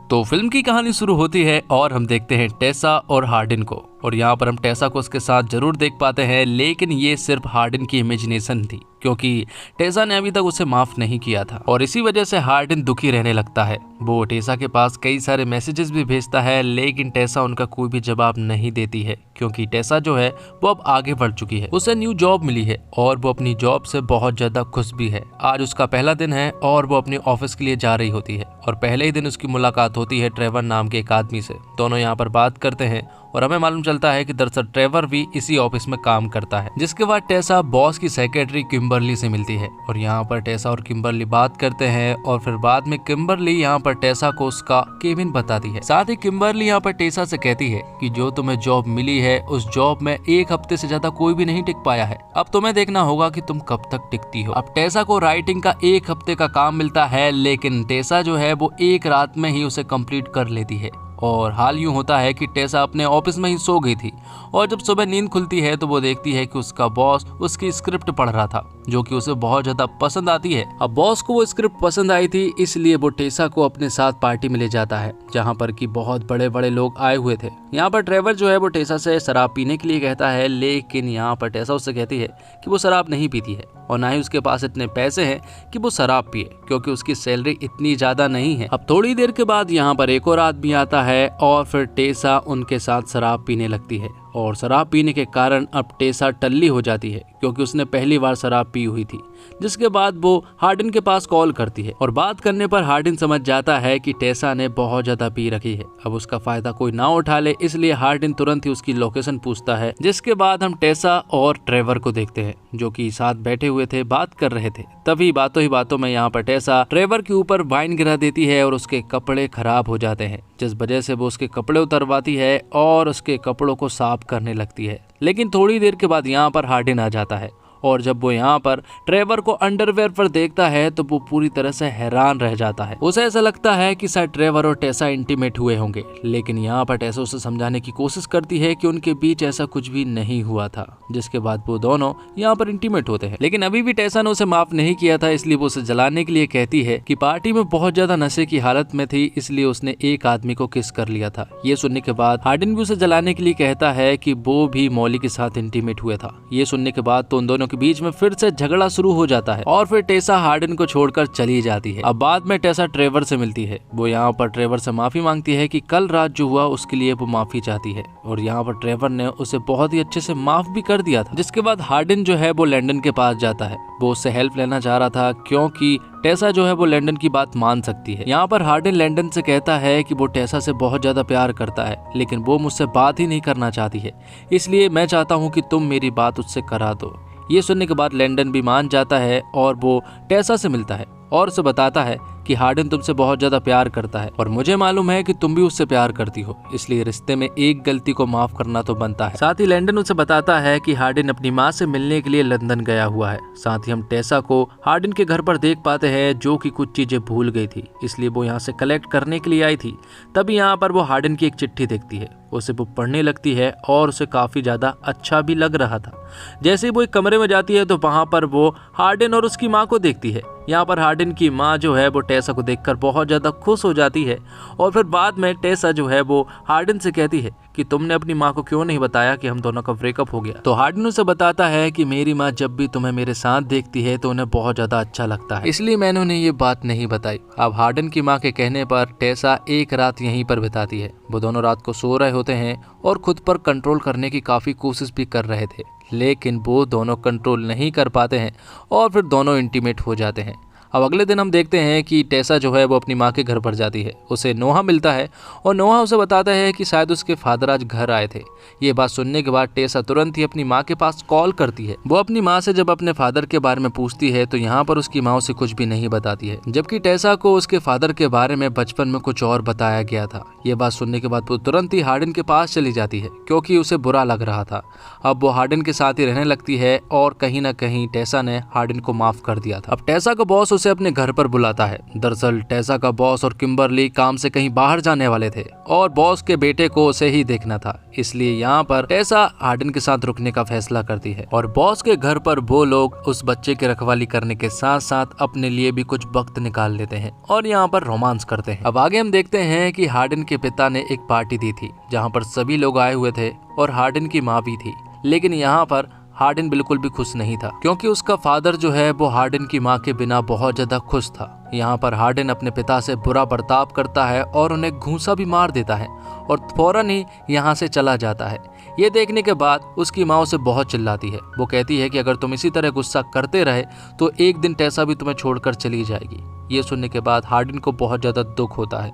तो फिल्म की कहानी शुरू होती है और हम देखते हैं टेसा और हार्डिन को। और यहाँ पर हम टेसा को उसके साथ जरूर देख पाते हैं, लेकिन ये सिर्फ हार्डिन की इमेजिनेशन थी, क्योंकि टेसा ने अभी तक उसे माफ नहीं किया था। और इसी वजह से हार्डिन दुखी रहने लगता है। वो टेसा के पास कई सारे मैसेजेस भी भेजता है, लेकिन टेसा उनका कोई भी जवाब नहीं देती है, क्योंकि टेसा जो है वो अब आगे बढ़ चुकी है। उसे न्यू जॉब मिली है और वो अपनी जॉब से बहुत ज्यादा खुश भी है। आज उसका पहला दिन है और वो अपने ऑफिस के लिए जा रही होती है और पहले ही दिन उसकी मुलाकात होती है ट्रेवर नाम के एक आदमी से। दोनों यहाँ पर बात करते हैं और हमें मालूम चलता है कि दरअसल ट्रेवर भी इसी ऑफिस में काम करता है। जिसके बाद टेसा बॉस की सेक्रेटरी किम्बरली से मिलती है और यहाँ पर टेसा और किम्बरली बात करते हैं और फिर बाद में किम्बरली यहाँ पर टेसा को उसका केबिन बताती है। साथ ही किम्बरली यहाँ पर टेसा से कहती है कि जो तुम्हें जॉब मिली है उस जॉब में 1 हफ्ते से ज्यादा कोई भी नहीं टिक पाया है। अब तुम्हें देखना होगा कि तुम कब तक टिकती हो। अब टेसा को राइटिंग का 1 हफ्ते का काम मिलता है, लेकिन टेसा जो है वो एक रात में ही उसे कंप्लीट कर लेती है। और हाल यूं होता है कि टेसा अपने ऑफिस में ही सो गई थी और जब सुबह नींद खुलती है तो वो देखती है कि उसका बॉस उसकी स्क्रिप्ट पढ़ रहा था, जो कि उसे बहुत ज्यादा पसंद आती है। अब बॉस को वो स्क्रिप्ट पसंद आई थी, इसलिए वो टेसा को अपने साथ पार्टी में ले जाता है, जहाँ पर कि बहुत बड़े बड़े लोग आए हुए थे। यहाँ पर ट्रेवर जो है वो टेसा से शराब पीने के लिए कहता है, लेकिन यहाँ पर टेसा उससे कहती है कि वो शराब नहीं पीती है और ना ही उसके पास इतने पैसे हैं कि वो शराब पिए, क्योंकि उसकी सैलरी इतनी ज्यादा नहीं है। अब थोड़ी देर के बाद यहाँ पर एक और आदमी आता है और फिर टेसा उनके साथ शराब पीने लगती है और शराब पीने के कारण अब टेसा टल्ली हो जाती है, क्योंकि उसने पहली बार शराब पी हुई थी। जिसके बाद वो हार्डिन के पास कॉल करती है और बात करने पर हार्डिन समझ जाता है कि टेसा ने बहुत ज्यादा पी रखी है। अब उसका फायदा कोई ना उठा ले, इसलिए हार्डिन तुरंत ही उसकी लोकेशन पूछता है। जिसके बाद हम टेसा और ट्रेवर को देखते हैं, जो कि साथ बैठे हुए थे, बात कर रहे थे। तभी बातों ही बातों में यहाँ पर टेसा ट्रेवर के ऊपर वाइन गिरा देती है और उसके कपड़े खराब हो जाते हैं, जिस वजह से वो उसके कपड़े उतरवाती है और उसके कपड़ों को साफ करने लगती है। लेकिन थोड़ी देर के बाद यहाँ पर हार्डिन आ जाता है और जब वो यहाँ पर ट्रेवर को अंडरवेयर पर देखता है तो वो पूरी तरह से हैरान रह जाता है। उसे ऐसा लगता है कि शायद ट्रेवर और टेसा इंटीमेट हुए होंगे, लेकिन यहाँ पर टेसा उसे समझाने की कोशिश करती है कि उनके बीच ऐसा कुछ भी नहीं हुआ था। जिसके बाद वो दोनों यहाँ पर इंटीमेट होते हैं, लेकिन अभी भी टेसा ने उसे माफ नहीं किया था, इसलिए वो उसे जलाने के लिए कहती है कि पार्टी में बहुत ज्यादा नशे की हालत में थी, इसलिए उसने एक आदमी को किस कर लिया था। ये सुनने के बाद हार्डिन भी उसे जलाने के लिए कहता है कि वो भी मॉली के साथ इंटीमेट हुआ था। ये सुनने के बाद तो उन दोनों बीच में फिर से झगड़ा शुरू हो जाता है और फिर टेसा हार्डिन को छोड़कर चली जाती है। अब बाद में टेसा ट्रेवर से मिलती है। वो यहाँ पर ट्रेवर से माफी मांगती है कि कल रात जो हुआ उसके लिए वो माफी चाहती है और यहाँ पर ट्रेवर ने उसे बहुत ही अच्छे से माफ भी कर दिया था। जिसके बाद हार्डिन जो है वो लैंडन के पास जाता है। वो उससे हेल्प लेना चाह रहा था, क्योंकि टेसा जो है वो लैंडन की बात मान सकती है। यहाँ पर हार्डिन लैंडन से कहता है कि वो टेसा से बहुत ज्यादा प्यार करता है, लेकिन वो मुझसे बात ही नहीं करना चाहती है, इसलिए मैं चाहता हूँ कि तुम मेरी बात उससे करा दो। ये सुनने के बाद लैंडन भी मान जाता है और वो टेसा से मिलता है और उसे बताता है कि हार्डिन तुमसे बहुत ज्यादा प्यार करता है और मुझे मालूम है कि तुम भी उससे प्यार करती हो, इसलिए रिश्ते में एक गलती को माफ करना तो बनता है। साथ ही लैंडन उसे बताता है कि हार्डिन अपनी माँ से मिलने के लिए लंदन गया हुआ है। साथ ही हम टेसा को हार्डिन के घर पर देख पाते हैं, जो कि कुछ चीजें भूल गई थी, इसलिए वो यहाँ से कलेक्ट करने के लिए आई थी। तभी यहाँ पर वो हार्डिन की एक चिट्ठी देखती है, उसे वो पढ़ने लगती है और उसे काफी ज्यादा अच्छा भी लग रहा था। जैसे ही वो एक कमरे में जाती है तो वहाँ पर वो हार्डिन और उसकी माँ को देखती है। यहाँ पर हार्डिन की माँ जो है वो टेसा को देखकर बहुत ज्यादा खुश हो जाती है और फिर बाद में टेसा जो है वो हार्डिन से कहती है कि तुमने अपनी माँ को क्यों नहीं बताया कि हम दोनों का ब्रेकअप हो गया। तो हार्डिन उसे बताता है कि मेरी माँ जब भी तुम्हें मेरे साथ देखती है तो उन्हें बहुत ज्यादा अच्छा लगता है, इसलिए मैंने उन्हें ये बात नहीं बताई। अब हार्डिन की माँ के कहने पर टेसा एक रात यहीं पर बिताती है। वो दोनों रात को सो रहे होते हैं और खुद पर कंट्रोल करने की काफी कोशिश भी कर रहे थे, लेकिन वो दोनों कंट्रोल नहीं कर पाते हैं और फिर दोनों इंटीमेट हो जाते हैं। अब अगले दिन हम देखते हैं कि टेसा जो है वो अपनी माँ के घर पर जाती है। उसे नोहा मिलता है और नोहा उसे बताता है कि शायद उसके फादर आज घर आए थे। ये बात सुनने के बाद टेसा तुरंत ही अपनी माँ के पास कॉल करती है। वो अपनी माँ से जब अपने फादर के बारे में पूछती है तो यहाँ पर उसकी माँ उसे कुछ भी नहीं बताती है, जबकि टेसा को उसके फादर के बारे में बचपन में कुछ और बताया गया था। ये बात सुनने के बाद वो तुरंत ही हार्डिन के पास चली जाती है, क्योंकि उसे बुरा लग रहा था। अब वो हार्डिन के साथ ही रहने लगती है और कहीं ना कहीं टेसा ने हार्डिन को माफ कर दिया था। अब टेसा का बॉस उसे अपने घर पर बुलाता है। दरअसल टेसा का बॉस और किम्बरली काम से कहीं बाहर जाने वाले थे और बॉस के बेटे को उसे ही देखना था, इसलिए यहाँ पर टेसा हार्डन के साथ रुकने का फैसला करती है और बॉस के घर पर वो लोग उस बच्चे की रखवाली करने के साथ साथ अपने लिए भी कुछ वक्त निकाल लेते हैं और यहाँ पर रोमांस करते हैं। अब आगे हम देखते हैं कि हार्डन के पिता ने एक पार्टी दी थी जहाँ पर सभी लोग आए हुए थे और हार्डन की माँ भी थी, लेकिन यहाँ पर हार्डन बिल्कुल भी खुश नहीं था क्योंकि उसका फादर जो है वो हार्डन की माँ के बिना बहुत ज्यादा खुश था। यहाँ पर हार्डन अपने पिता से बुरा बर्ताव करता है और उन्हें घूंसा भी मार देता है और फौरन ही यहाँ से चला जाता है। ये देखने के बाद उसकी माँ उसे बहुत चिल्लाती है। वो कहती है कि अगर तुम इसी तरह गुस्सा करते रहे तो एक दिन टेसा भी तुम्हें छोड़कर चली जाएगी। ये सुनने के बाद हार्डन को बहुत ज्यादा दुख होता है।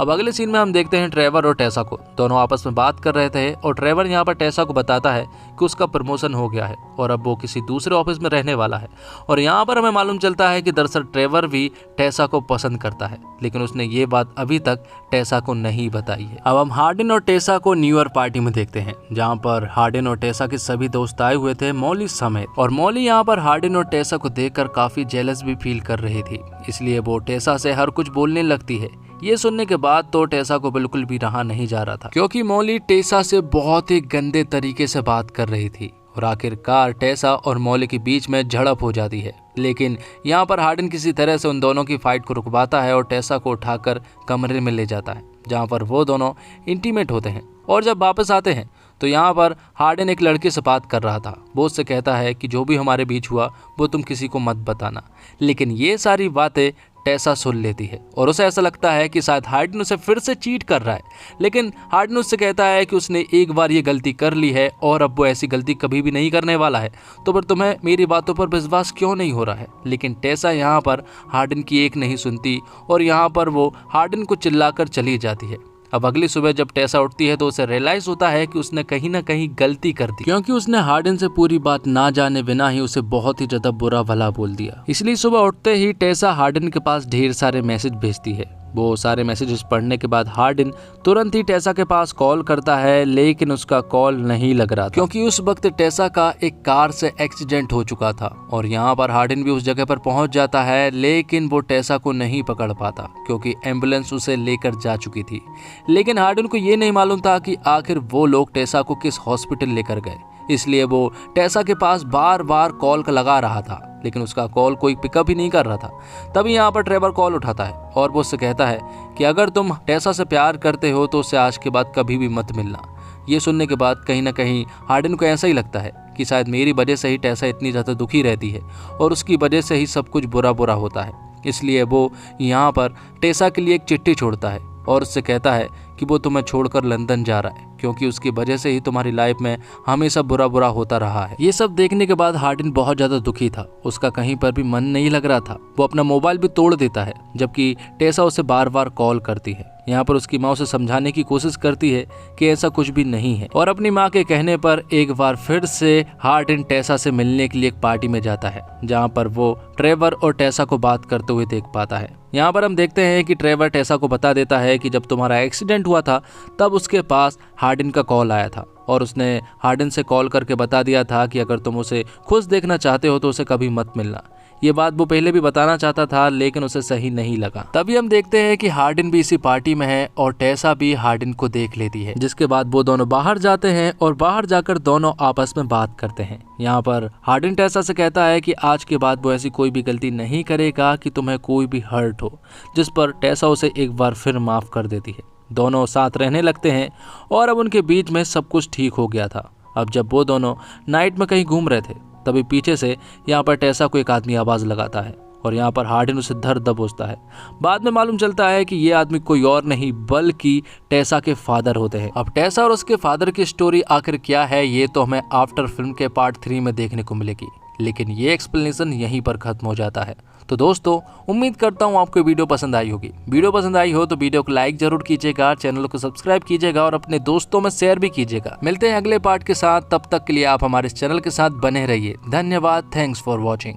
अब अगले सीन में हम देखते हैं ट्रेवर और टेसा को, दोनों आपस में बात कर रहे थे और ट्रेवर यहाँ पर टेसा को बताता है कि उसका प्रमोशन हो गया है और अब वो किसी दूसरे ऑफिस में रहने वाला है। और यहाँ पर हमें मालूम चलता है कि दरअसल ट्रेवर भी टेसा को पसंद करता है, लेकिन उसने ये बात अभी तक टेसा को नहीं बताई है। अब हम हार्डन और टेसा को न्यू ईयर पार्टी में देखते हैं जहाँ पर हार्डन और टेसा के सभी दोस्त आए हुए थे, मॉली समेत। और मॉली यहाँ पर हार्डन और टेसा को देखकर काफी जेलस भी फील कर रही थी, इसलिए वो टेसा से हर कुछ बोलने लगती है। ये सुनने के बाद तो टेसा को बिल्कुल भी रहा नहीं जा रहा था क्योंकि मॉली टेसा से बहुत ही गंदे तरीके से बात कर रही थी और आखिरकार टेसा और मॉली के बीच में झड़प हो जाती है। लेकिन यहाँ पर हार्डन किसी तरह से उन दोनों की फाइट को रुकवाता है और टेसा को उठाकर कमरे में ले जाता है जहाँ पर वो दोनों इंटीमेट होते हैं। और जब वापस आते हैं तो यहाँ पर हार्डन एक लड़के से बात कर रहा था। वो उससे कहता है कि जो भी हमारे बीच हुआ वो तुम किसी को मत बताना, लेकिन ये सारी बातें टेसा सुन लेती है और उसे ऐसा लगता है कि शायद हार्डन उसे फिर से चीट कर रहा है। लेकिन हार्डन उससे कहता है कि उसने एक बार ये गलती कर ली है और अब वो ऐसी गलती कभी भी नहीं करने वाला है, तो फिर तुम्हें मेरी बातों पर विश्वास क्यों नहीं हो रहा है। लेकिन टेसा यहाँ पर हार्डन की एक नहीं सुनती और यहाँ पर वो हार्डन को चिल्लाकर चली जाती है। अब अगली सुबह जब टेसा उठती है तो उसे रियलाइज होता है कि उसने कहीं ना कहीं गलती कर दी क्योंकि उसने हार्डन से पूरी बात ना जाने बिना ही उसे बहुत ही ज्यादा बुरा भला बोल दिया। इसलिए सुबह उठते ही टेसा हार्डन के पास ढेर सारे मैसेज भेजती है। वो सारे मैसेजेस पढ़ने के बाद हार्डन तुरंत ही टेसा के पास कॉल करता है, लेकिन उसका कॉल नहीं लग रहा था क्योंकि उस वक्त टेसा का एक कार से एक्सीडेंट हो चुका था। और यहाँ पर हार्डन भी उस जगह पर पहुंच जाता है, लेकिन वो टेसा को नहीं पकड़ पाता क्योंकि एम्बुलेंस उसे लेकर जा चुकी थी। लेकिन हार्डन को ये नहीं मालूम था कि आखिर वो लोग टेसा को किस हॉस्पिटल लेकर गए, इसलिए वो टेसा के पास बार बार कॉल लगा रहा था, लेकिन उसका कॉल कोई पिकअप ही नहीं कर रहा था। तभी यहाँ पर ट्रेवर कॉल उठाता है और वो उससे कहता है कि अगर तुम टेसा से प्यार करते हो तो उससे आज के बाद कभी भी मत मिलना। ये सुनने के बाद कहीं ना कहीं हार्डन को ऐसा ही लगता है कि शायद मेरी वजह से ही टेसा इतनी ज़्यादा दुखी रहती है और उसकी वजह से ही सब कुछ बुरा बुरा होता है। इसलिए वो यहाँ पर टेसा के लिए एक चिट्ठी छोड़ता है और उससे कहता है कि वो तुम्हें छोड़कर लंदन जा रहा है क्योंकि उसकी वजह से ही तुम्हारी लाइफ में हमेशा बुरा बुरा होता रहा है। ये सब देखने के बाद हार्डन बहुत ज्यादा दुखी था, उसका कहीं पर भी मन नहीं लग रहा था। वो अपना मोबाइल भी तोड़ देता है जबकि टेसा उसे बार बार कॉल करती है। यहाँ पर उसकी माँ उसे समझाने की कोशिश करती है कि ऐसा कुछ भी नहीं है और अपनी माँ के कहने पर एक बार फिर से हार्डन टेसा से मिलने के लिए एक पार्टी में जाता है जहाँ पर वो ट्रेवर और टेसा को बात करते हुए देख पाता है। यहाँ पर हम देखते हैं कि ट्रेवर टेसा को बता देता है कि जब तुम्हारा एक्सीडेंट हुआ था तब उसके पास हार्डन का कॉल आया था और उसने हार्डन से कॉल करके बता दिया था कि अगर तुम उसे खुश देखना चाहते हो तो उसे कभी मत मिलना। ये बात वो पहले भी बताना चाहता था लेकिन उसे सही नहीं लगा। तभी हम देखते हैं कि हार्डन भी इसी पार्टी में है और टेसा भी हार्डन को देख लेती है, जिसके बाद वो दोनों बाहर जाते हैं और बाहर जाकर दोनों आपस में बात करते हैं। यहाँ पर हार्डन टेसा से कहता है कि आज के बाद वो ऐसी कोई भी गलती नहीं करेगा कि तुम्हें कोई भी हर्ट हो, जिस पर टेसा उसे एक बार फिर माफ कर देती है। दोनों साथ रहने लगते हैं और अब उनके बीच में सब कुछ ठीक हो गया था। अब जब वो दोनों नाइट में कहीं घूम रहे थे तभी पीछे से यहाँ पर टेसा को एक आदमी आवाज लगाता है और यहाँ पर हार्डन उसे धर दबोचता है। बाद में मालूम चलता है कि ये आदमी कोई और नहीं बल्कि टेसा के फादर होते हैं। अब टेसा और उसके फादर की स्टोरी आखिर क्या है ये तो हमें आफ्टर फिल्म के पार्ट 3 में देखने को मिलेगी, लेकिन ये एक्सप्लेनेशन यहीं पर खत्म हो जाता है। तो दोस्तों उम्मीद करता हूँ आपको वीडियो पसंद आई होगी। वीडियो पसंद आई हो तो वीडियो को लाइक जरूर कीजिएगा, चैनल को सब्सक्राइब कीजिएगा और अपने दोस्तों में शेयर भी कीजिएगा। मिलते हैं अगले पार्ट के साथ, तब तक के लिए आप हमारे इस चैनल के साथ बने रहिए। धन्यवाद। Thanks for watching.